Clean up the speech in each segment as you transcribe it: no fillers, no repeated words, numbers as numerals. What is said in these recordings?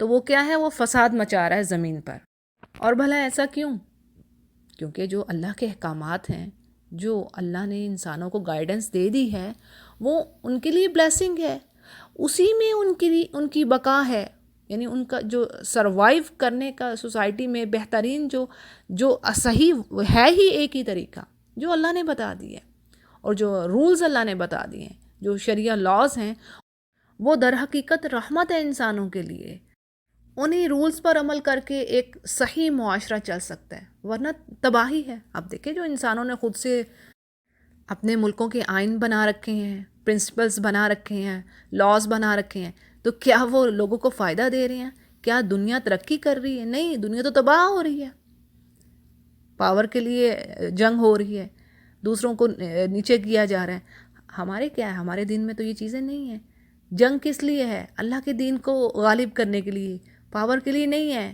تو وہ کیا ہے؟ وہ فساد مچا رہا ہے زمین پر. اور بھلا ایسا کیوں؟ کیونکہ جو اللہ کے احکامات ہیں، جو اللہ نے انسانوں کو گائیڈنس دے دی ہے، وہ ان کے لیے بلیسنگ ہے، اسی میں ان کی بقا ہے. یعنی ان کا جو سروائیو کرنے کا سوسائٹی میں بہترین جو صحیح ہے ہی ایک ہی طریقہ جو اللہ نے بتا دی ہے، اور جو رولز اللہ نے بتا دیے ہیں، جو شریعہ لاز ہیں، وہ در حقیقت رحمت ہے انسانوں کے لیے. انہی رولز پر عمل کر کے ایک صحیح معاشرہ چل سکتا ہے، ورنہ تباہی ہے. اب دیکھیں جو انسانوں نے خود سے اپنے ملکوں کے آئین بنا رکھے ہیں، پرنسپلز بنا رکھے ہیں، لاز بنا رکھے ہیں، تو کیا وہ لوگوں کو فائدہ دے رہے ہیں؟ کیا دنیا ترقی کر رہی ہے؟ نہیں، دنیا تو تباہ ہو رہی ہے. پاور کے لیے جنگ ہو رہی ہے، دوسروں کو نیچے کیا جا رہا ہے. ہمارے کیا ہے؟ ہمارے دین میں تو یہ چیزیں نہیں ہیں. جنگ کس لیے ہے؟ اللہ کے دین کو غالب کرنے کے لیے، پاور کے لیے نہیں ہے.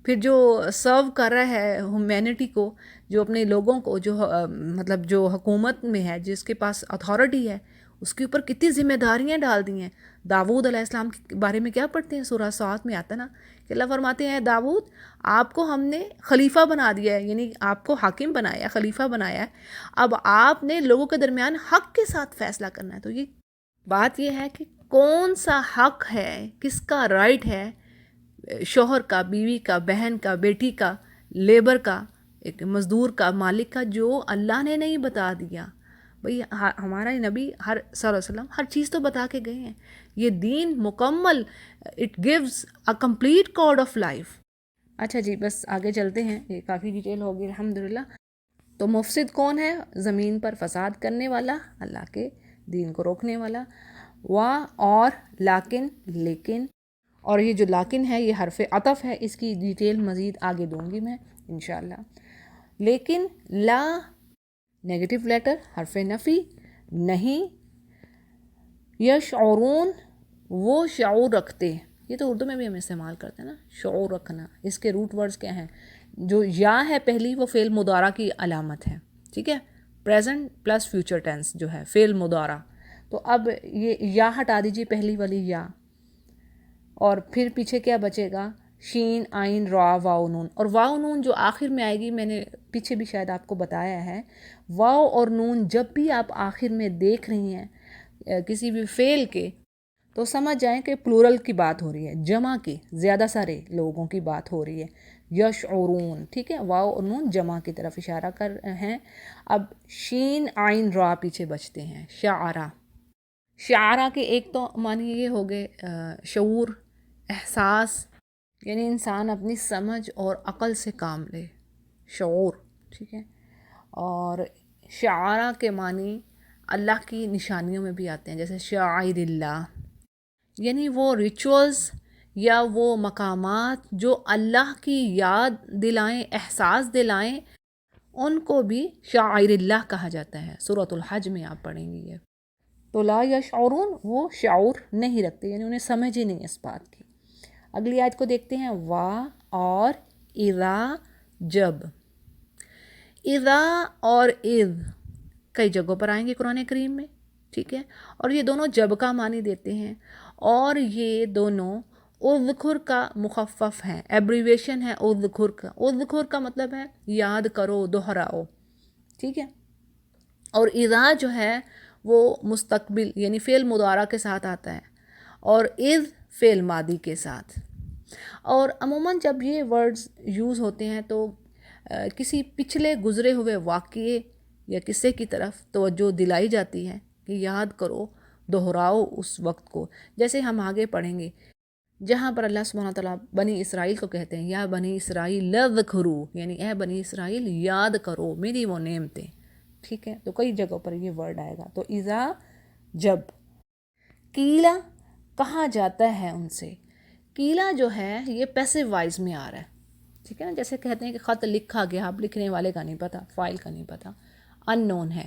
پھر جو سرو کر رہا ہے ہیومینٹی کو، جو اپنے لوگوں کو، جو مطلب جو حکومت میں ہے، جس کے پاس اتھارٹی ہے، اس کے اوپر کتنی ذمہ داریاں ڈال دی ہیں. داؤد علیہ السلام کے بارے میں کیا پڑھتے ہیں؟ سورہ صاد میں آتا نا کہ اللہ فرماتے ہیں داؤد آپ کو ہم نے خلیفہ بنا دیا ہے، یعنی آپ کو حاکم بنایا، خلیفہ بنایا ہے. اب آپ نے لوگوں کے درمیان حق کے ساتھ فیصلہ کرنا ہے. تو یہ بات یہ ہے کہ کون سا حق ہے، کس کا رائٹ ہے، شوہر کا، بیوی کا، بہن کا، بیٹی کا، لیبر کا، ایک مزدور کا، مالک کا، جو اللہ نے نہیں بتا دیا. بھئی ہمارا نبی صلی اللہ علیہ وسلم ہر چیز تو بتا کے گئے ہیں. یہ دین مکمل، it gives a complete code of life. اچھا جی، بس آگے چلتے ہیں، یہ کافی ڈیٹیل ہوگی الحمدللہ. تو مفسد کون ہے؟ زمین پر فساد کرنے والا، اللہ کے دین کو روکنے والا. اور لیکن، اور یہ جو لیکن ہے یہ حرف عطف ہے، اس کی ڈیٹیل مزید آگے دوں گی میں انشاءاللہ. لیکن لا نیگیٹو لیٹر، حرف نفی، نہیں. یشعرون، وہ شعور رکھتے. یہ تو اردو میں بھی ہم استعمال کرتے ہیں نا، شعور رکھنا. اس کے روٹ ورڈز کیا ہیں؟ جو یا ہے پہلی، وہ فعل مضارع کی علامت ہے، ٹھیک ہے. پریزنٹ پلس فیوچر ٹینس جو ہے فعل مضارع. تو اب یہ یا ہٹا دیجیے، پہلی والی یا، اور پھر پیچھے کیا بچے گا؟ شین، آئین، را، واو، نون. اور واو نون جو آخر میں آئے گی، میں نے پیچھے بھی شاید آپ کو بتایا ہے، واو اور نون جب بھی آپ آخر میں دیکھ رہی ہیں کسی بھی فعل کے، تو سمجھ جائیں کہ پلورل کی بات ہو رہی ہے، جمع کی، زیادہ سارے لوگوں کی بات ہو رہی ہے. یشعرون، ٹھیک ہے، واو اور نون جمع کی طرف اشارہ کر ہیں. اب شین، آئین، را پیچھے بچتے ہیں. شعرا، شعرا کے ایک تو معنی یہ ہو گئے شعور، احساس، یعنی انسان اپنی سمجھ اور عقل سے کام لے، شعور، ٹھیک ہے. اور شعرا کے معنی اللہ کی نشانیوں میں بھی آتے ہیں، جیسے شعائر اللہ، یعنی وہ ریچولز یا وہ مقامات جو اللہ کی یاد دلائیں، احساس دلائیں، ان کو بھی شعائر اللہ کہا جاتا ہے. سورۃ الحج میں آپ پڑھیں گی یہ. تو لا یشعرون، وہ شعور نہیں رکھتے، یعنی انہیں سمجھ ہی نہیں اس بات کی. اگلی آیت کو دیکھتے ہیں. وا اور اذا، جب. اذا اور اذ کئی جگہوں پر آئیں گے قرآن کریم میں، ٹھیک ہے. اور یہ دونوں جب کا معنی دیتے ہیں، اور یہ دونوں اذکر کا مخفف ہیں، ایبریویشن ہے اذکر کا. اذکر کا مطلب ہے یاد کرو، دہراؤ، ٹھیک ہے. اور اذا جو ہے وہ مستقبل یعنی فعل مضارع کے ساتھ آتا ہے، اور اذ فعل ماضی کے ساتھ. اور عموماً جب یہ ورڈز یوز ہوتے ہیں تو کسی پچھلے گزرے ہوئے واقعے یا قصے کی طرف توجہ دلائی جاتی ہے کہ یاد کرو، دہراؤ اس وقت کو. جیسے ہم آگے پڑھیں گے جہاں پر اللہ سبحانہ وتعالیٰ بنی اسرائیل کو کہتے ہیں یا بنی اسرائیل اذکروا، یعنی اے بنی اسرائیل یاد کرو میری وہ نعمتیں، ٹھیک ہے. تو کئی جگہوں پر یہ ورڈ آئے گا. تو اذا، جب. قیلا، کہا جاتا ہے ان سے. قیلا جو ہے یہ پیسو وائز میں آ رہا ہے، ٹھیک ہے نا. جیسے کہتے ہیں کہ خط لکھا گیا، اب لکھنے والے کا نہیں پتہ، فائل کا نہیں پتہ، ان نون ہے.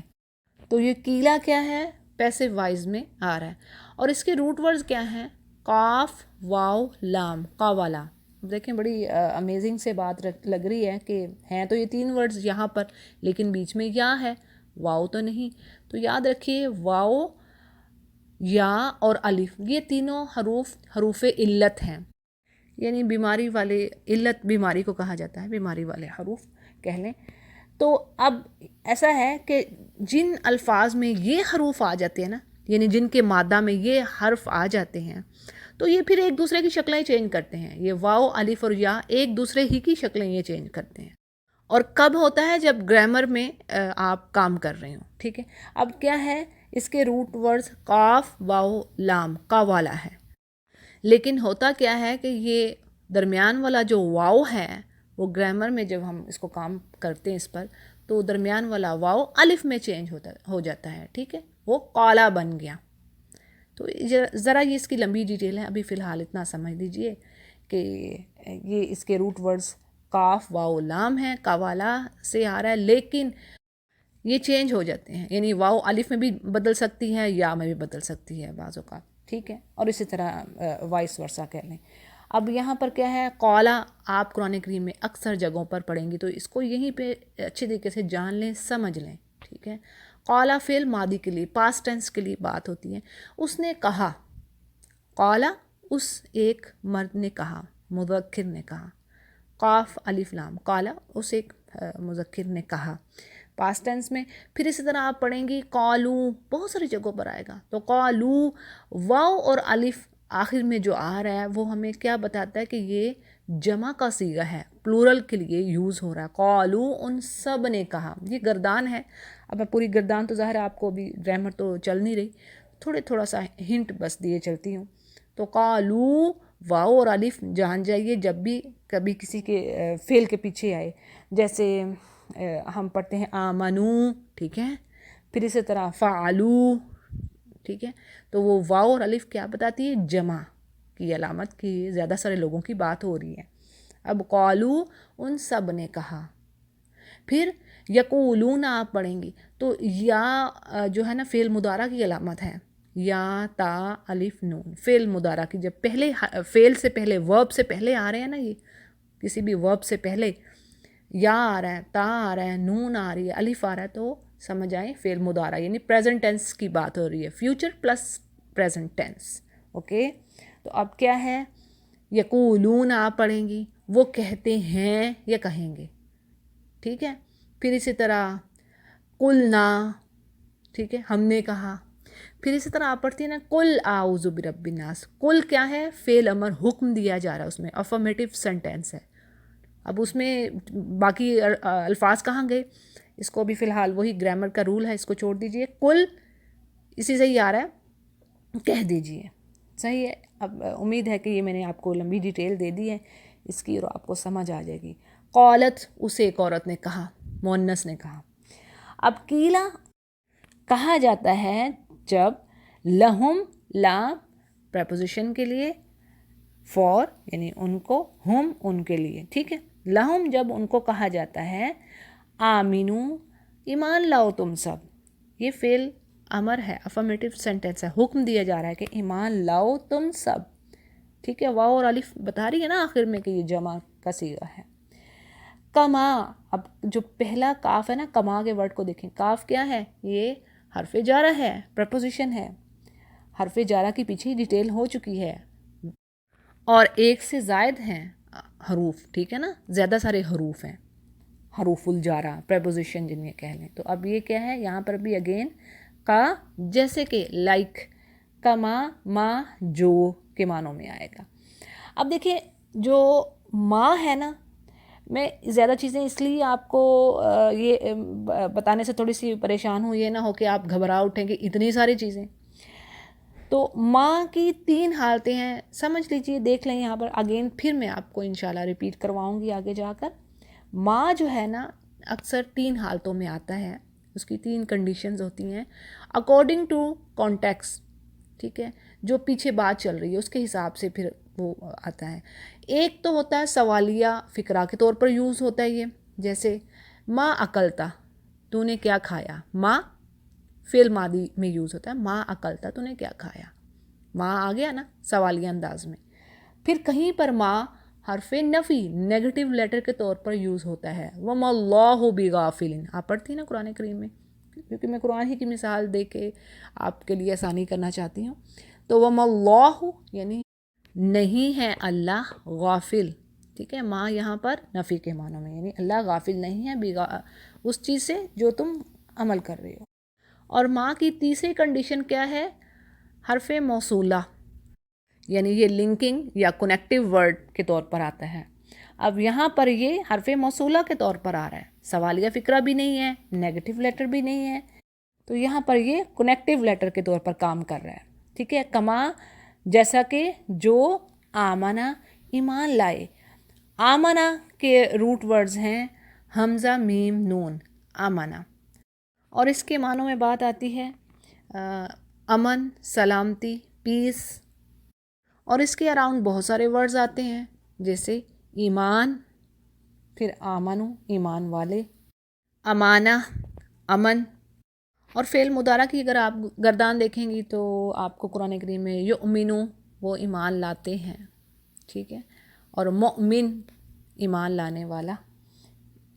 تو یہ قیلا کیا ہے؟ پیسو وائز میں آ رہا ہے. اور اس کے روٹ ورڈز کیا ہیں؟ قاف، واو، لام، قاوالا. دیکھیں بڑی امیزنگ سے بات لگ رہی ہے کہ ہیں تو یہ تین ورڈز یہاں پر، لیکن بیچ میں یا ہے، واو تو نہیں. تو یاد رکھیے واو، یا اور الف، یہ تینوں حروف علت ہیں. یعنی بیماری والے، علت بیماری کو کہا جاتا ہے، بیماری والے حروف کہہ لیں۔ تو اب ایسا ہے کہ جن الفاظ میں یہ حروف آ جاتے ہیں نا، یعنی جن کے مادہ میں یہ حرف آ جاتے ہیں، تو یہ پھر ایک دوسرے کی شکلیں چینج کرتے ہیں۔ یہ واو، الف اور یا ایک دوسرے ہی کی شکلیں یہ چینج کرتے ہیں۔ اور کب ہوتا ہے؟ جب گرامر میں آپ کام کر رہے ہوں، ٹھیک ہے۔ اب کیا ہے، اس کے روٹ ورڈز قاف، واو، لام کا والا ہے، لیکن ہوتا کیا ہے کہ یہ درمیان والا جو واو ہے وہ گرامر میں جب ہم اس کو کام کرتے ہیں اس پر، تو درمیان والا واو الف میں چینج ہو جاتا ہے، ٹھیک ہے، وہ قالا بن گیا۔ تو ذرا یہ اس کی لمبی ڈیٹیل ہے، ابھی فی الحال اتنا سمجھ لیجئے کہ یہ اس کے روٹ ورڈز قاف، واو، لام ہے، قوالا سے آ رہا ہے، لیکن یہ چینج ہو جاتے ہیں، یعنی واو الف میں بھی بدل سکتی ہے، یا میں بھی بدل سکتی ہے بعض اوقات، ٹھیک ہے، اور اسی طرح وائس ورسا کہہ لیں۔ اب یہاں پر کیا ہے، قولا آپ قرآن کریم میں اکثر جگہوں پر پڑھیں گی، تو اس کو یہیں پہ اچھی طریقے سے جان لیں، سمجھ لیں، ٹھیک ہے۔ قولا فعل ماضی کے لیے، پاسٹ ٹینس کے لیے بات ہوتی ہے۔ اس نے کہا، قولا اس ایک مرد نے کہا، مذکر نے کہا، قاف الف لام، قالا اس ایک مذکر نے کہا، پاسٹ ٹینس میں۔ پھر اسی طرح آپ پڑھیں گی قالو، بہت ساری جگہوں پر آئے گا، تو قالو واو اور الف آخر میں جو آ رہا ہے وہ ہمیں کیا بتاتا ہے کہ یہ جمع کا صیغہ ہے، پلورل کے لیے یوز ہو رہا ہے۔ قالو ان سب نے کہا، یہ گردان ہے۔ اب میں پوری گردان تو ظاہر ہے آپ کو بھی گرامر تو چل نہیں رہی، تھوڑا سا ہنٹ بس دیے چلتی ہوں۔ تو قالو واو اور الف جان جائیے جب بھی کبھی کسی کے فعل کے پیچھے آئے، جیسے ہم پڑھتے ہیں آمنو، ٹھیک ہے، پھر اسی طرح فعلو، ٹھیک ہے، تو وہ واو اور الف کیا بتاتی ہے؟ جمع کی علامت کی، زیادہ سارے لوگوں کی بات ہو رہی ہے۔ اب قالو ان سب نے کہا۔ پھر یقولون آپ پڑھیں گی، تو یا جو ہے نا فعل مضارع کی علامت ہے، یا تا الف نون، فعل مضارع کی جب پہلے فعل سے پہلے، ورب سے پہلے آ رہے ہیں نا، یہ کسی بھی ورب سے پہلے یا آ رہا ہے، تا آ رہا ہے، نون آ رہی ہے، الف آ رہا ہے، تو سمجھ آئیں فعل مضارع، یعنی پریزنٹ ٹینس کی بات ہو رہی ہے، future plus present tense, okay. تو اب کیا ہے، یقولون آپ پڑھیں گی، وہ کہتے ہیں یا کہیں گے، ٹھیک ہے۔ پھر اسی طرح قلنا، ٹھیک ہے، ہم نے کہا۔ پھر اسی طرح آپ پڑھتی ہیں نا قل اعوذ برب الناس، قل کیا ہے، فعل امر، حکم دیا جا رہا ہے، اس میں افرمیٹیو سینٹینس ہے۔ اب اس میں باقی الفاظ کہاں گئے، اس کو بھی فی الحال وہی گرامر کا رول ہے، اس کو چھوڑ دیجئے، قل اسی سے ہی آ رہا ہے، کہہ دیجئے، صحیح ہے۔ اب امید ہے کہ یہ میں نے آپ کو لمبی ڈیٹیل دے دی ہے اس کی، اور آپ کو سمجھ آ جائے گی۔ قالت اسے ایک عورت نے کہا، مؤنث نے کہا۔ اب قیلا کہا جاتا ہے جب لہم، لام پریپوزیشن کے لیے، فور یعنی ان کو، ہم ان کے لیے، ٹھیک ہے، لہم جب ان کو کہا جاتا ہے، آمینو ایمان لاؤ تم سب، یہ فعل امر ہے، افرمیٹیو سینٹینس ہے، حکم دیا جا رہا ہے کہ ایمان لاؤ تم سب، ٹھیک ہے۔ واو اور الف بتا رہی ہے نا آخر میں کہ یہ جمع کا صیغہ ہے۔ کما، اب جو پہلا کاف ہے نا، کما کے ورڈ کو دیکھیں، کاف کیا ہے، یہ حرف جارہ ہے، پریپوزیشن ہے، حرف جارہ کی پیچھے ڈیٹیل ہو چکی ہے، اور ایک سے زائد ہیں حروف، ٹھیک ہے نا، زیادہ سارے حروف ہیں، حروف الجارہ، پریپوزیشن جنہیں کہہ لیں۔ تو اب یہ کیا ہے، یہاں پر بھی اگین کا، جیسے کہ لائک، کما، ما، جو کے معنوں میں آئے گا۔ اب دیکھیں جو ما ہے نا، میں زیادہ چیزیں اس لیے آپ کو یہ بتانے سے تھوڑی سی پریشان ہوں، یہ نہ ہو کہ آپ گھبرا اٹھیں کہ اتنی ساری چیزیں۔ تو ماں کی 3 حالتیں ہیں، سمجھ لیجئے، دیکھ لیں یہاں پر اگین، پھر میں آپ کو انشاءاللہ ریپیٹ کرواؤں گی آگے جا کر۔ ماں جو ہے نا اکثر 3 حالتوں میں آتا ہے، اس کی 3 کنڈیشنز ہوتی ہیں اکارڈنگ ٹو کانٹیکس، ٹھیک ہے، جو پیچھے بات چل رہی ہے اس کے حساب سے پھر وہ آتا ہے۔ ایک تو ہوتا ہے سوالیہ فقرہ کے طور پر یوز ہوتا ہے یہ، جیسے ما اکلتا، تو نے کیا کھایا، ما فعل ماضی میں یوز ہوتا ہے، ما اکلتا، تو نے کیا کھایا، ما آ گیا نا سوالیہ انداز میں۔ پھر کہیں پر ما حرف نفی، نیگیٹو لیٹر کے طور پر یوز ہوتا ہے، وَمَا اللَّهُ بِغَافِلٍ، آپ پڑھتی ہیں نا قرآن کریم میں، کیونکہ میں قرآن ہی کی مثال دے کے آپ کے لیے آسانی کرنا چاہتی ہوں۔ تو وَمَا اللَّهُ یعنی نہیں ہے اللہ غافل، ٹھیک ہے، ما یہاں پر نفی کے معنوں میں، یعنی اللہ غافل نہیں ہے اس چیز سے جو تم عمل کر رہے ہو۔ اور ما کی تیسری کنڈیشن کیا ہے؟ حرف موصولہ، یعنی یہ لنکنگ یا کنیکٹیو ورڈ کے طور پر آتا ہے۔ اب یہاں پر یہ حرف موصولہ کے طور پر آ رہا ہے، سوالیہ فقرہ بھی نہیں ہے، نیگیٹو لیٹر بھی نہیں ہے، تو یہاں پر یہ کنیکٹیو لیٹر کے طور پر کام کر رہا ہے، ٹھیک ہے۔ کما جیسا کہ جو آمنا ایمان لائے، آمنا کے روٹ ورڈز ہیں حمزہ میم نون، آمنا، اور اس کے معنوں میں بات آتی ہے امن، سلامتی، پیس، اور اس کے اراؤنڈ بہت سارے ورڈز آتے ہیں جیسے ایمان، پھر آمنو ایمان والے، امانہ امن، اور فعل مضارع کی اگر آپ گردان دیکھیں گی تو آپ کو قرآن کریم میں یؤمنو وہ ایمان لاتے ہیں، ٹھیک ہے، اور مؤمن ایمان لانے والا،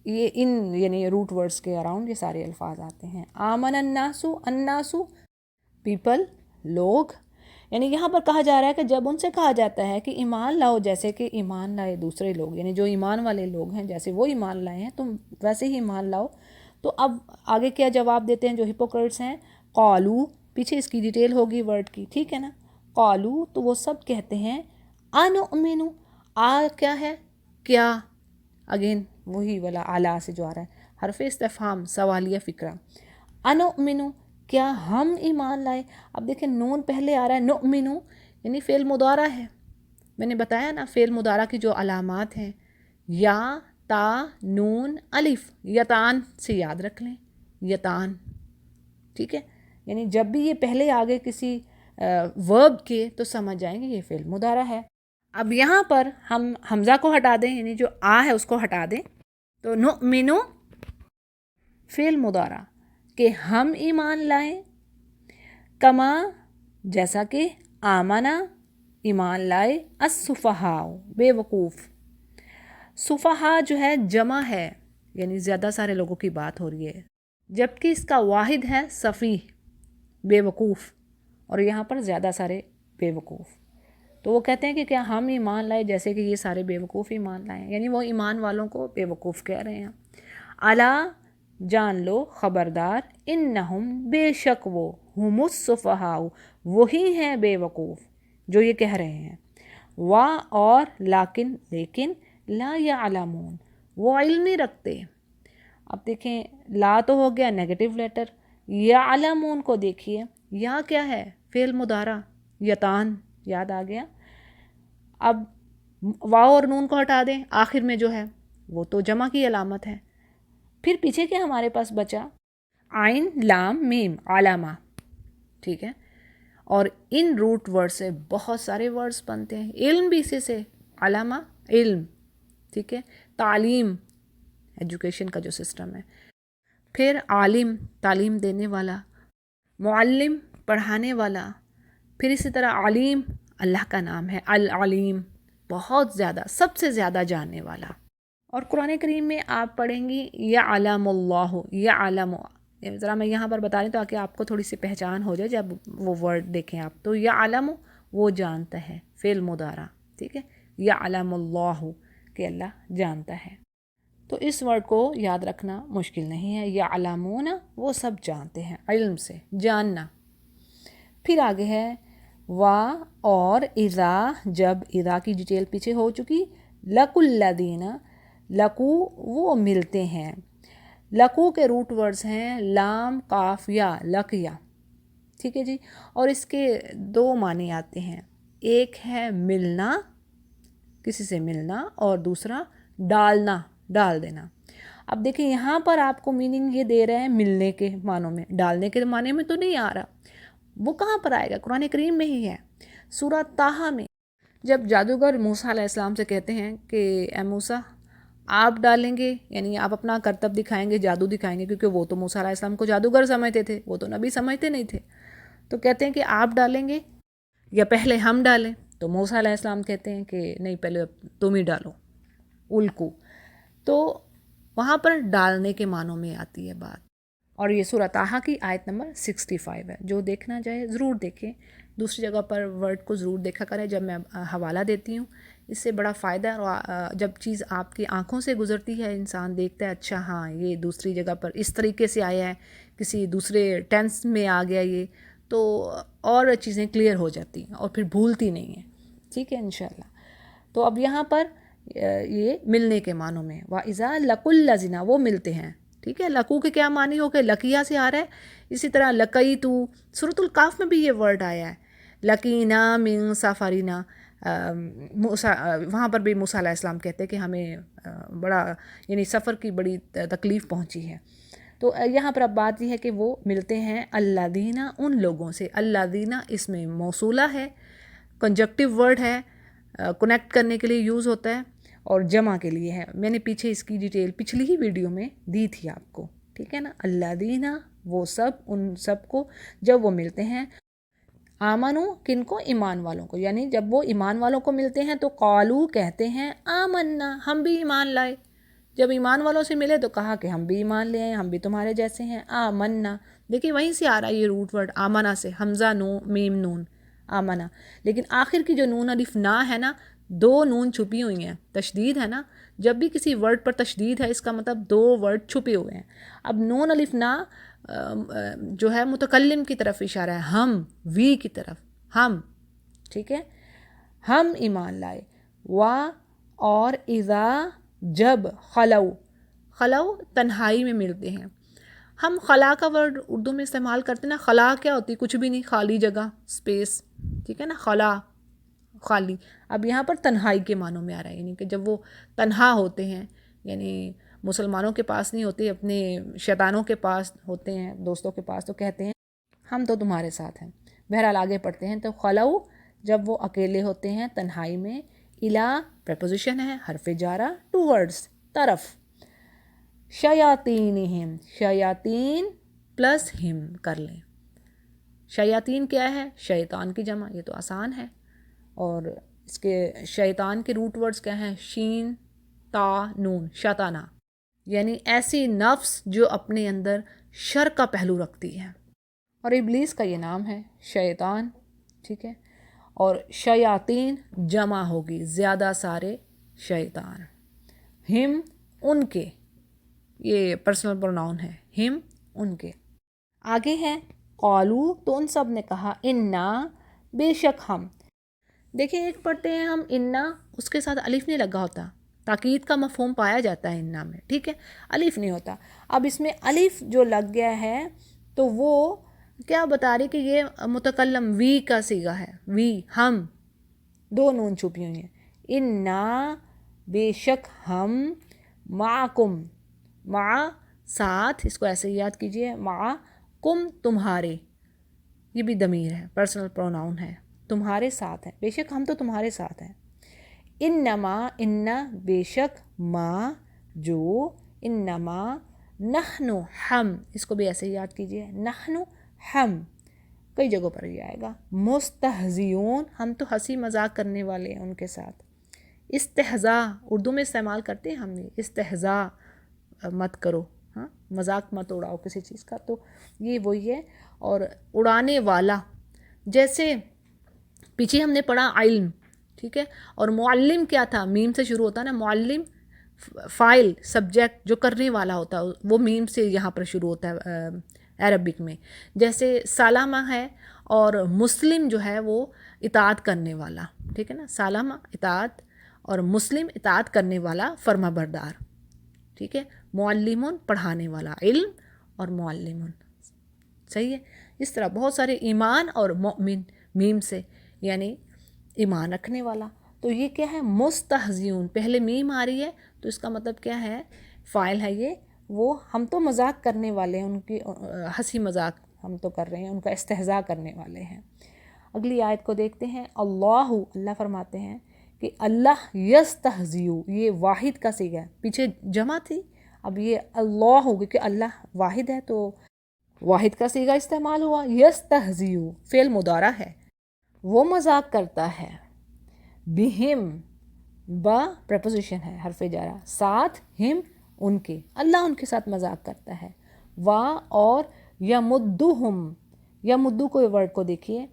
یہ یعنی روٹ ورڈز کے اراؤنڈ یہ سارے الفاظ آتے ہیں۔ آمن الناسو، الناسو پیپل، لوگ، یعنی یہاں پر کہا جا رہا ہے کہ جب ان سے کہا جاتا ہے کہ ایمان لاؤ جیسے کہ ایمان لائے دوسرے لوگ، یعنی جو ایمان والے لوگ ہیں جیسے وہ ایمان لائے ہیں تم ویسے ہی ایمان لاؤ، تو اب آگے کیا جواب دیتے ہیں جو ہپوکریٹس ہیں؟ قالو، پیچھے اس کی ڈیٹیل ہوگی ورڈ کی، ٹھیک ہے نا، قالو، تو وہ سب کہتے ہیں انؤمنو، کیا ہے؟ کیا، اگین وہی والا اعلیٰ سے جو آ رہا ہے، حرف استفہام، سوالیہ فقرہ، انؤمنو، کیا ہم ایمان لائے۔ اب دیکھیں نون پہلے آ رہا ہے، نؤمنو یعنی فعل مضارع ہے، میں نے بتایا نا فعل مضارع کی جو علامات ہیں یا، تا، نون، الف، یتان سے یاد رکھ لیں، یتان، ٹھیک ہے، یعنی جب بھی یہ پہلے آگے کسی ورب کے تو سمجھ جائیں گے یہ فعل مضارع ہے۔ اب یہاں پر ہم حمزہ کو ہٹا دیں، یعنی جو آ ہے اس کو ہٹا دیں، تو نؤمنو فعل مضارع کہ ہم ایمان لائیں، کما جیسا کہ آمنا ایمان لائے، السفہاء بے وقوف، سفہاء جو ہے جمع ہے، یعنی زیادہ سارے لوگوں کی بات ہو رہی ہے، جبکہ اس کا واحد ہے سفیہ، بے وقوف، اور یہاں پر زیادہ سارے بے وقوف، تو وہ کہتے ہیں کہ کیا ہم ایمان لائے جیسے کہ یہ سارے بے وقوف ایمان لائے ہیں، یعنی وہ ایمان والوں کو بے وقوف کہہ رہے ہیں۔ الا جان لو، خبردار، انہم بے شک وہ، ہم السفہاء وہی ہیں بے وقوف جو یہ کہہ رہے ہیں، اور لیکن لا یعلمون وہ علم نہیں رکھتے۔ اب دیکھیں لا تو ہو گیا نیگیٹو لیٹر، یعلمون کو دیکھیے، یا کیا ہے؟ فعل مضارع، یتان، یاد آ گیا۔ اب واو اور نون کو ہٹا دیں، آخر میں جو ہے وہ تو جمع کی علامت ہے، پھر پیچھے کیا ہمارے پاس بچا؟ عین، لام، میم، علامہ، ٹھیک ہے، اور ان روٹ ورڈ سے بہت سارے ورڈز بنتے ہیں، علم بھی اسی سے، علامہ علم، ٹھیک ہے، تعلیم ایجوکیشن کا جو سسٹم ہے، پھر عالم تعلیم دینے والا، معلم پڑھانے والا، پھر اسی طرح علیم اللہ کا نام ہے، العلیم بہت زیادہ، سب سے زیادہ جاننے والا۔ اور قرآن کریم میں آپ پڑھیں گی یعلم اللہ، یعلم، ذرا میں یہاں پر بتا رہی ہوں تاکہ آپ کو تھوڑی سی پہچان ہو جائے، جب وہ ورڈ دیکھیں آپ تو یعلم وہ جانتا ہے، فعل مضارع، ٹھیک ہے، یعلم اللہ کہ اللہ جانتا ہے، تو اس ورڈ کو یاد رکھنا مشکل نہیں ہے، یعلمون وہ سب جانتے ہیں، علم سے جاننا۔ پھر آگے ہے اور اذا جب، اذا کی ڈیٹیل پیچھے ہو چکی، لقوا الذین لقو وہ ملتے ہیں، لقو کے روٹ ورڈز ہیں لام، قاف، یا، لقیا، ٹھیک ہے جی، اور اس کے دو معنی آتے ہیں، ایک ہے ملنا، کسی سے ملنا، اور دوسرا ڈالنا، ڈال دینا۔ اب دیکھیں یہاں پر آپ کو میننگ یہ دے رہے ہیں ملنے کے معنوں میں، ڈالنے کے معنی میں تو نہیں آ رہا، وہ کہاں پر آئے گا؟ قرآن کریم میں ہی ہے، سورہ طٰہٰ میں، جب جادوگر موسیٰ علیہ السلام سے کہتے ہیں کہ اے موسیٰ آپ ڈالیں گے، یعنی آپ اپنا کرتب دکھائیں گے، جادو دکھائیں گے، کیونکہ وہ تو موسیٰ علیہ السلام کو جادوگر سمجھتے تھے، وہ تو نبی سمجھتے نہیں تھے، تو کہتے ہیں کہ آپ ڈالیں گے یا پہلے ہم ڈالیں؟ تو موسیٰ علیہ السلام کہتے ہیں کہ نہیں، پہلے تم ہی ڈالو، الکو، تو وہاں پر ڈالنے کے معنوں میں آتی ہے بات، اور یہ سورہ طٰہٰ کی آیت نمبر 65 ہے، جو دیکھنا چاہے ضرور دیکھیں، دوسری جگہ پر ورڈ کو ضرور دیکھا کریں جب میں حوالہ دیتی ہوں، اس سے بڑا فائدہ ہے۔ اور جب چیز آپ کی آنکھوں سے گزرتی ہے، انسان دیکھتا ہے اچھا ہاں یہ دوسری جگہ پر اس طریقے سے آیا ہے، کسی دوسرے ٹینس میں آ گیا یہ، تو اور چیزیں کلیئر ہو جاتی ہیں اور پھر بھولتی نہیں ہیں، ٹھیک ہے انشاءاللہ۔ تو اب یہاں پر یہ ملنے کے معنوں میں وَإِذَا لَقُوا الَّذِينَ، وہ ملتے ہیں، ٹھیک ہے۔ لقو کے کیا معنی ہو گئے؟ لقیہ سے آ رہا ہے، اسی طرح لقیتو، سورۃ الکاف میں بھی یہ ورڈ آیا ہے، لقینا من سفرینا، وہاں پر بھی موسیٰ علیہ السلام کہتے ہیں کہ ہمیں بڑا یعنی سفر کی بڑی تکلیف پہنچی ہے۔ تو یہاں پر اب بات یہ ہے کہ وہ ملتے ہیں الذین، ان لوگوں سے۔ الذین اس میں موصولہ ہے، کنجکٹیو ورڈ ہے، کنیکٹ کرنے کے لیے یوز ہوتا ہے، اور جمع کے لیے ہے۔ میں نے پیچھے اس کی ڈیٹیل پچھلی ہی ویڈیو میں دی تھی آپ کو، ٹھیک ہے نا۔ الذین، وہ سب، ان سب کو جب وہ ملتے ہیں، آمنو، کن کو؟ ایمان والوں کو، یعنی جب وہ ایمان والوں کو ملتے ہیں تو قالو، کہتے ہیں آمنا، ہم بھی ایمان لائے۔ جب ایمان والوں سے ملے تو کہا کہ ہم بھی ایمان لے آئے، ہم بھی تمہارے جیسے ہیں۔ آمنا، دیکھیں وہیں سے آ رہا ہے یہ روٹ ورڈ آمنا سے، حمزہ نو میم نون، آمنا۔ لیکن آخر کی جو نون الف نا ہے نا، دو نون چھپی ہوئی ہیں، تشدید ہے نا۔ جب بھی کسی ورڈ پر تشدید ہے اس کا مطلب دو ورڈ چھپے ہوئے ہیں۔ اب نون الف نا جو ہے متکلم کی طرف اشارہ ہے، ہم، وی کی طرف، ہم، ٹھیک ہے، ہم ایمان لائے۔ اور اذا، جب، خلو تنہائی میں ملتے ہیں۔ ہم خلا کا ورڈ اردو میں استعمال کرتے ہیں نا، خلا کیا ہوتی؟ کچھ بھی نہیں، خالی جگہ، اسپیس، ٹھیک ہے نا، خلا خالی۔ اب یہاں پر تنہائی کے معنوں میں آ رہا ہے، یعنی کہ جب وہ تنہا ہوتے ہیں، یعنی مسلمانوں کے پاس نہیں ہوتے، اپنے شیطانوں کے پاس ہوتے ہیں، دوستوں کے پاس، تو کہتے ہیں ہم تو تمہارے ساتھ ہیں۔ بہرحال آگے پڑھتے ہیں، تو خلو، جب وہ اکیلے ہوتے ہیں تنہائی میں، الا پریپوزیشن ہے، حرف جارہ، ٹوورڈز، طرف، شیاطینہم، شیاطین پلس ہم کر لیں۔ شیاطین کیا ہے؟ شیطان کی جمع، یہ تو آسان ہے۔ اور اس کے شیطان کے روٹ ورڈز کیا ہیں؟ شین، تا، نون، شیطانہ، یعنی ایسی نفس جو اپنے اندر شر کا پہلو رکھتی ہے۔ اور ابلیس کا یہ نام ہے، شیطان، ٹھیک ہے۔ اور شیاطین جمع ہوگی، زیادہ سارے شیطان۔ ہم، ان کے، یہ پرسنل پروناؤن ہے، ہم، ان کے۔ آگے ہے قالو، تو ان سب نے کہا، انا، بے شک ہم۔ دیکھیں ایک پڑھتے ہیں ہم انا، اس کے ساتھ الف نہیں لگا ہوتا، تاکید کا مفہوم پایا جاتا ہے انا میں، ٹھیک ہے، الف نہیں ہوتا۔ اب اس میں الف جو لگ گیا ہے تو وہ کیا بتا رہی کہ یہ متکلم وی کا صیغہ ہے، وی، ہم، دو نون چھپی ہوئی ہیں۔ انا، بے شک ہم، معکم، مع، ساتھ، اس کو ایسے یاد کیجئے، معکم، تمہارے، یہ بھی ضمیر ہے، پرسنل پروناؤن ہے، تمہارے ساتھ ہے، بے شک ہم تو تمہارے ساتھ ہیں۔ انما، انا، بے شک، ما، جو، انما، نحن، ہم، اس کو بھی ایسے یاد کیجئے، نحن، ہم، کئی جگہوں پر یہ آئے گا، مستہزئون، ہم تو ہنسی مذاق کرنے والے ہیں ان کے ساتھ۔ استہزاء، اردو میں استعمال کرتے ہیں ہم یہ، استہزاء مت کرو، ہاں، مذاق مت اڑاؤ کسی چیز کا، تو یہ وہی ہے۔ اور اڑانے والا، جیسے پیچھے ہم نے پڑھا علم، ٹھیک ہے، اور معلم کیا تھا؟ میم سے شروع ہوتا ہے نا، معلم فائل، سبجیکٹ جو کرنے والا ہوتا ہے، وہ میم سے یہاں پر شروع ہوتا ہے عربک میں۔ جیسے سالمہ ہے، اور مسلم جو ہے وہ اطاعت کرنے والا، ٹھیک ہے نا، سالمہ اطاعت، اور مسلم اطاعت کرنے والا، فرما بردار، ٹھیک ہے۔ معلمون پڑھانے والا، علم اور معلمون، صحیح ہے۔ اس طرح بہت سارے، ایمان اور مؤمن میم سے، یعنی ایمان رکھنے والا۔ تو یہ کیا ہے؟ مستہزئون، پہلے میم آ رہی ہے تو اس کا مطلب کیا ہے؟ فاعل ہے یہ، وہ ہم تو مذاق کرنے والے ہیں، ان کی ہنسی مذاق ہم تو کر رہے ہیں، ان کا استہزاء کرنے والے ہیں۔ اگلی آیت کو دیکھتے ہیں، اللہ فرماتے ہیں کہ اللہ یستہزئ، یہ واحد کا صیغہ ہے، پیچھے جمع تھی، اب یہ اللہ ہوگی کہ اللہ واحد ہے تو واحد کا صیغہ استعمال ہوا۔ یستہزئ فعل مضارع ہے، وہ مذاق کرتا ہے، بہم، با پریپوزیشن ہے، حرف جارہ، ساتھ، ہم، ان کے، اللہ ان کے ساتھ مذاق کرتا ہے۔ اور یمدہم، یمدو کو ورڈ کو دیکھیے،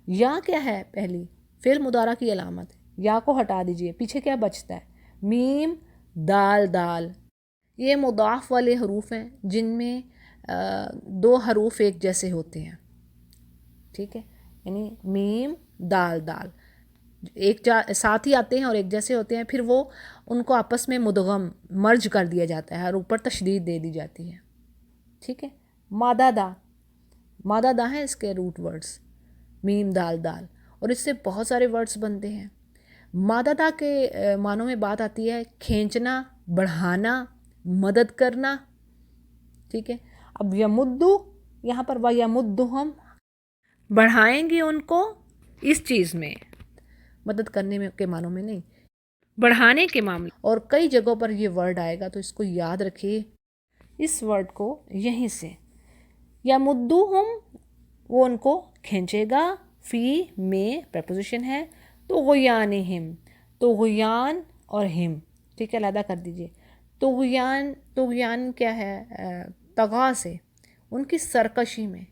یا کیا ہے پہلی فعل مضارع کی علامت، یا کو ہٹا دیجئے، پیچھے کیا بچتا ہے میم دال دال. یہ مضاف والے حروف ہیں جن میں دو حروف ایک جیسے ہوتے ہیں، ٹھیک ہے، یعنی میم دال دال ایک ساتھ ہی آتے ہیں اور ایک جیسے ہوتے ہیں، پھر وہ ان کو آپس میں مدغم مرج کر دیا جاتا ہے اور اوپر تشدید دے دی جاتی ہے، ٹھیک ہے. مادہ دا، مادہ دا ہیں اس کے روٹ ورڈز میم دال دال، اور اس سے بہت سارے ورڈز بنتے ہیں. مادہ دا کے معنوں میں بات آتی ہے کھینچنا، بڑھانا، مدد کرنا، ٹھیک ہے. اب یمدو یہاں پر وَيَمُدُّهُمْ بڑھائیں گے ان کو اس چیز میں، مدد کرنے میں کے معنوں میں نہیں، بڑھانے کے معاملے. اور کئی جگہوں پر یہ ورڈ آئے گا تو اس کو یاد رکھیے، اس ورڈ کو یہیں سے یمدوہم وہ ان کو کھینچے گا، فی میں پریپوزیشن ہے، تو غیانہم تو غیان اور ہم، ٹھیک ہے، علیحدہ کر دیجئے. تو غیان کیا ہے طغا سے، ان کی سرکشی میں،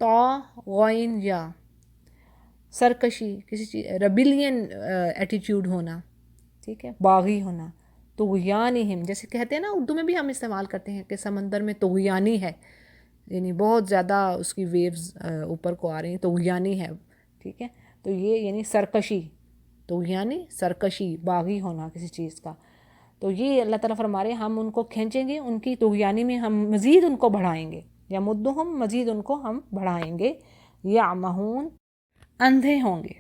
تا غین یا سرکشی کسی چیز ریبیلین ایٹیٹیوڈ ہونا، ٹھیک ہے، باغی ہونا. طغیانہم جیسے کہتے ہیں نا اردو میں بھی ہم استعمال کرتے ہیں کہ سمندر میں طغیانی ہے، یعنی بہت زیادہ اس کی ویوز اوپر کو آ رہی ہیں، طغیانی ہے، ٹھیک ہے. تو یہ یعنی سرکشی، طغیانی سرکشی، باغی ہونا کسی چیز کا. تو یہ اللہ تعالیٰ فرما رہے ہیں ہم ان کو کھینچیں گے، ان کی طغیانی میں ہم مزید ان کو بڑھائیں گے، یا مدہم مزید ان کو ہم بڑھائیں گے. یعمہون اندھے ہوں گے،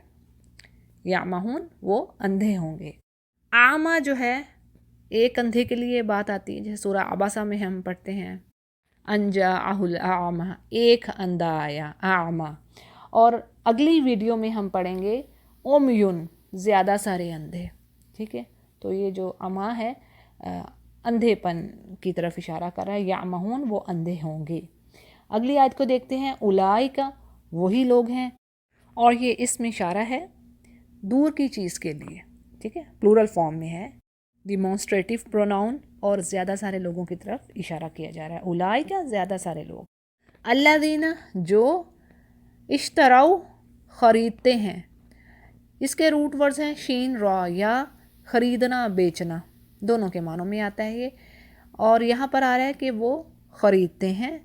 یعمہون وہ اندھے ہوں گے. اعمیٰ جو ہے ایک اندھے کے لیے بات آتی ہے، جیسے سورہ عباسہ میں ہم پڑھتے ہیں انجاءہ الاعمیٰ ایک اندھا آیا اعمیٰ. اور اگلی ویڈیو میں ہم پڑھیں گے امیون زیادہ سارے اندھے، ٹھیک ہے. تو یہ جو اما ہے اندھے پن کی طرف اشارہ کر رہا ہے، یعمہون وہ اندھے ہوں گے. اگلی آیت کو دیکھتے ہیں اولئک وہی لوگ ہیں، اور یہ اس میں اشارہ ہے دور کی چیز کے لیے، ٹھیک ہے، پلورل فارم میں ہے، ڈیمونسٹریٹو پروناؤن، اور زیادہ سارے لوگوں کی طرف اشارہ کیا جا رہا ہے. اولئک زیادہ سارے لوگ، الذین جو اشتراؤ خریدتے ہیں، اس کے روٹ ورڈز ہیں شین را، یا خریدنا بیچنا دونوں کے معنوں میں آتا ہے یہ، اور یہاں پر آ رہا ہے کہ وہ خریدتے ہیں.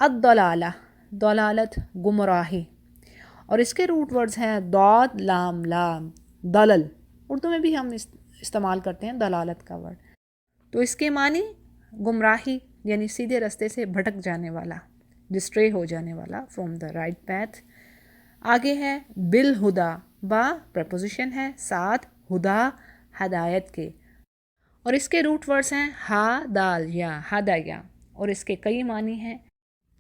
الضلالہ ضلالت گمراہی، اور اس کے روٹ ورڈز ہیں ضاد لام لام دلل، اردو میں بھی ہم استعمال کرتے ہیں دلالت کا ورڈ. تو اس کے معنی گمراہی یعنی سیدھے رستے سے بھٹک جانے والا، ڈسٹرے ہو جانے والا، فرام دا رائٹ پیتھ. آگے ہے بالہدا، با پریپوزیشن ہے، ساتھ ہدا ہدایت کے، اور اس کے روٹ ورڈز ہیں ہا دال یا ہدایا، اور اس کے کئی معنی ہیں،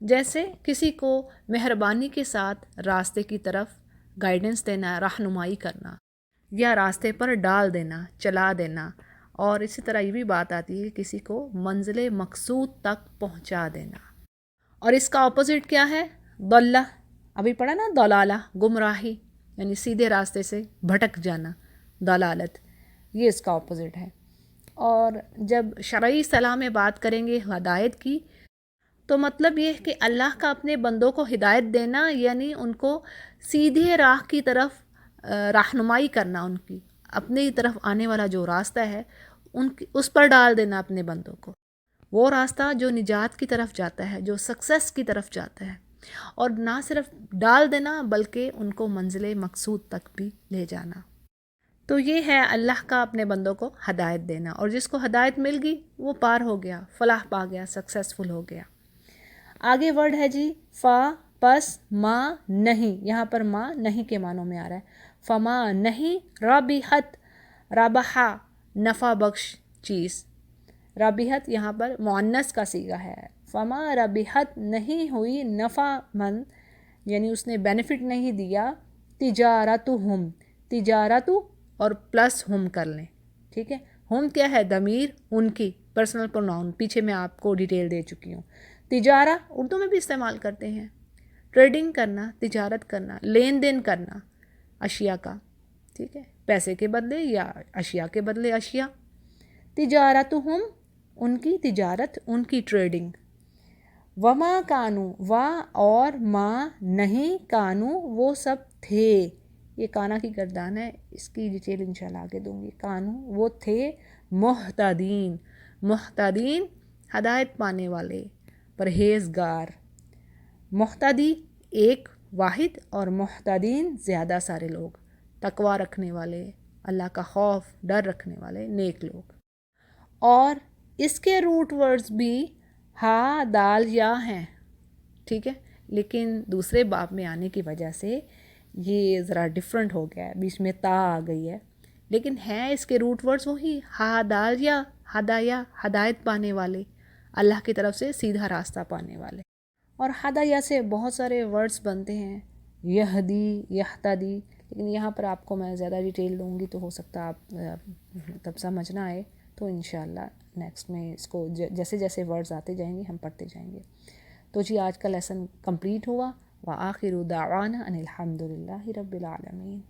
جیسے کسی کو مہربانی کے ساتھ راستے کی طرف گائیڈنس دینا، رہنمائی کرنا، یا راستے پر ڈال دینا، چلا دینا. اور اسی طرح یہ بھی بات آتی ہے کسی کو منزل مقصود تک پہنچا دینا. اور اس کا اپوزٹ کیا ہے ضلہ، ابھی پڑھا نا، ضلالہ گمراہی یعنی سیدھے راستے سے بھٹک جانا، ضلالت یہ اس کا اپوزٹ ہے. اور جب شرعی اصطلاح میں بات کریں گے ہدایت کی، تو مطلب یہ ہے کہ اللہ کا اپنے بندوں کو ہدایت دینا، یعنی ان کو سیدھے راہ کی طرف رہنمائی کرنا، ان کی اپنی طرف آنے والا جو راستہ ہے اس پر ڈال دینا اپنے بندوں کو، وہ راستہ جو نجات کی طرف جاتا ہے، جو سکسیس کی طرف جاتا ہے، اور نہ صرف ڈال دینا بلکہ ان کو منزل مقصود تک بھی لے جانا. تو یہ ہے اللہ کا اپنے بندوں کو ہدایت دینا، اور جس کو ہدایت مل گئی وہ پار ہو گیا، فلاح پا گیا، سکسیسفل ہو گیا. آگے ورڈ ہے جی فا، پس، ما نہیں، یہاں پر ما نہیں کے معنوں میں آ رہا ہے. فما نہیں رابحت، رابحہ نفع بخش چیز، رابحت یہاں پر مؤنث کا صیغہ ہے. فما رابحت نہیں ہوئی نفع مند، یعنی اس نے بینیفٹ نہیں دیا، تجارتہم تجارت اور پلس ہم کر لیں، ٹھیک ہے. ہم کیا ہے ضمیر ان کی، پرسنل پروناؤن، پیچھے میں آپ کو ڈیٹیل دے چکی ہوں. تجارہ اردو میں بھی استعمال کرتے ہیں، ٹریڈنگ کرنا، تجارت کرنا، لین دین کرنا اشیاء کا، ٹھیک ہے، پیسے کے بدلے یا اشیاء کے بدلے اشیاء. تجارتہم ان کی تجارت، ان کی ٹریڈنگ. وما کانو، وا اور ما نہیں، کانو وہ سب تھے، یہ کانا کی گردان ہے، اس کی ڈیٹیل انشاءاللہ آگے دوں گی. کانو وہ تھے، محتدین، محتدین ہدایت پانے والے، پرہیزگار. محتدی ایک واحد اور محتدین زیادہ سارے لوگ، تقوی رکھنے والے، اللہ کا خوف ڈر رکھنے والے نیک لوگ. اور اس کے روٹ ورڈز بھی ہا دال یا ہیں، ٹھیک ہے، لیکن دوسرے باب میں آنے کی وجہ سے یہ ذرا ڈیفرنٹ ہو گیا ہے، بیچ میں تا آ گئی ہے، لیکن ہیں اس کے روٹ ورڈز وہی ہا دال یا، ہدایہ ہدایت پانے والے، اللہ کی طرف سے سیدھا راستہ پانے والے. اور ہدایہ سے بہت سارے ورڈز بنتے ہیں، یہدی، یہتدی، لیکن یہاں پر آپ کو میں زیادہ ڈیٹیل دوں گی تو ہو سکتا آپ تب سمجھ نہ آئے، تو انشاءاللہ نیکسٹ میں اس کو جیسے جیسے ورڈز آتے جائیں گے ہم پڑھتے جائیں گے. تو جی آج کا لیسن کمپلیٹ ہوا. وآخر دعوانا ان الحمد للہ رب العالمین.